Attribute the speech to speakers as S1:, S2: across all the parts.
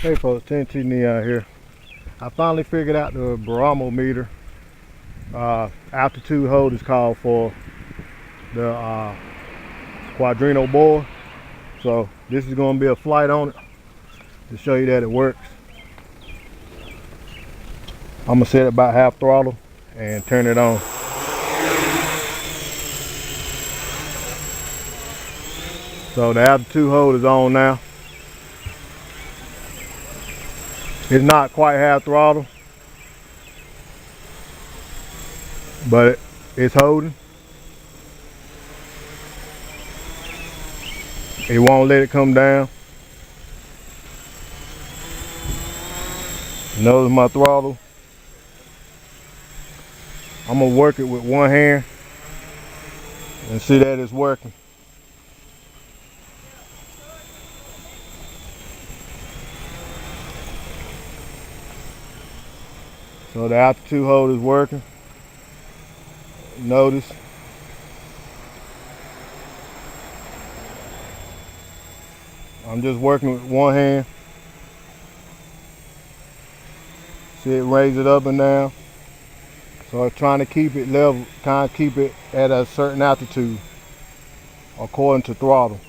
S1: Hey folks, TNT Neon here. I finally figured out the barometer. Altitude hold is called for the Quadrino bore. So this is going to be a flight on it to show you that it works. I'm going to set it about half throttle and turn it on. So the altitude hold is on now. It's not quite half throttle, but it's holding. It won't let it come down. Notice my throttle. I'm gonna work it with one hand and see that it's working. So the altitude hold is working. Notice. I'm just working with one hand. See it raise it up and down. So it's trying to keep it level, kind of keep it at a certain altitude according to throttle.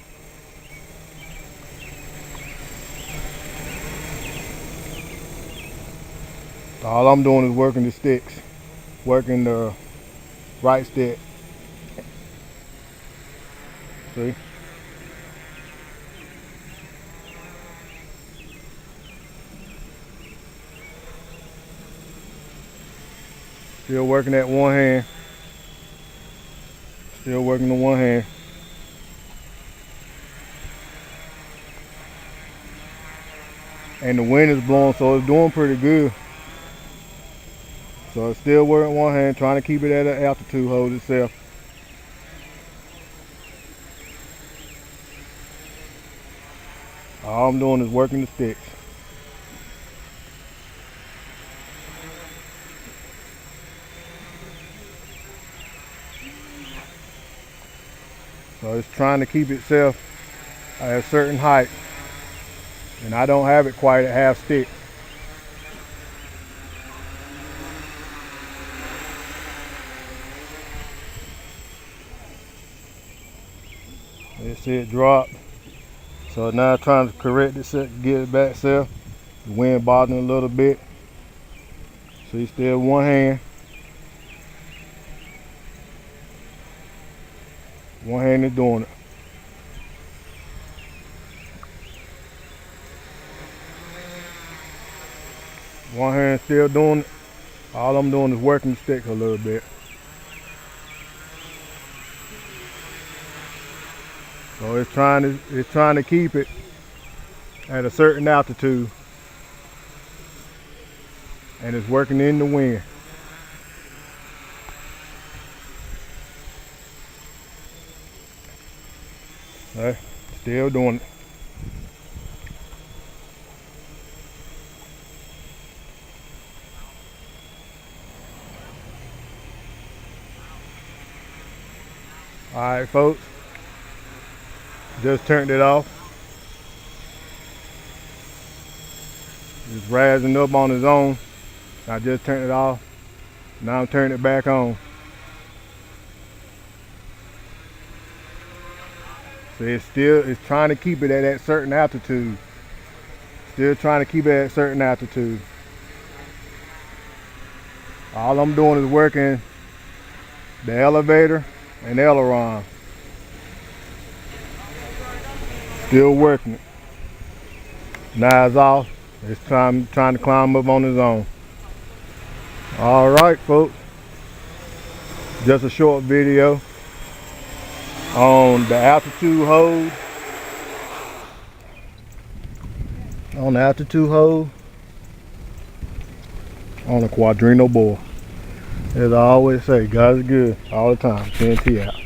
S1: All I'm doing is working the sticks, working the right stick. See? Still working that one hand. Still working the one hand. And the wind is blowing, so it's doing pretty good. So it's still working one hand, trying to keep it at an altitude hold itself. All I'm doing is working the sticks. So it's trying to keep itself at a certain height. And I don't have it quite at half stick. Let's see it drop. So now I'm trying to correct it, get it back self. The wind bothering a little bit. See, still one hand. One hand is doing it. One hand still doing it. All I'm doing is working the stick a little bit. So it's trying to keep it at a certain altitude, and it's working in the wind. Right, still doing it. All right, folks. Just turned it off. It's rising up on its own. I just turned it off. Now I'm turning it back on. So it's trying to keep it at that certain altitude. Still trying to keep it at a certain altitude. All I'm doing is working the elevator and the aileron. Still working it. Now it's off. It's trying to climb up on its own. All right, folks. Just a short video on the altitude hold. On the altitude hold on the Quadrino bore. As I always say, God is good all the time. TNT out.